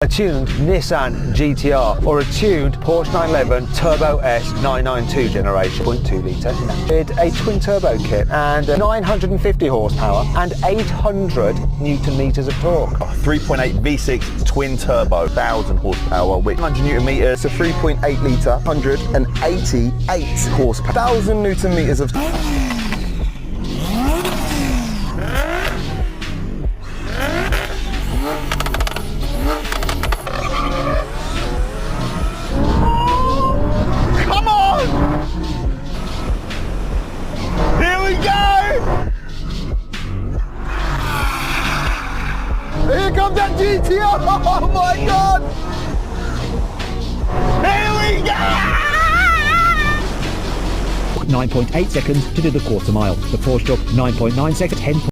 A tuned Nissan GTR or a tuned Porsche 911 Turbo S 992 generation 0.2 litre with a twin turbo kit and 950 horsepower and 800 newton meters of torque. 3.8 V6 twin turbo, 1000 horsepower with 100 newton meters. It's a 3.8 litre, 188 horsepower, 1000 newton meters of Here comes that GTR! Oh my God! Here we go! 9.8 seconds to do the quarter mile. The Porsche took 9.9 seconds, 10.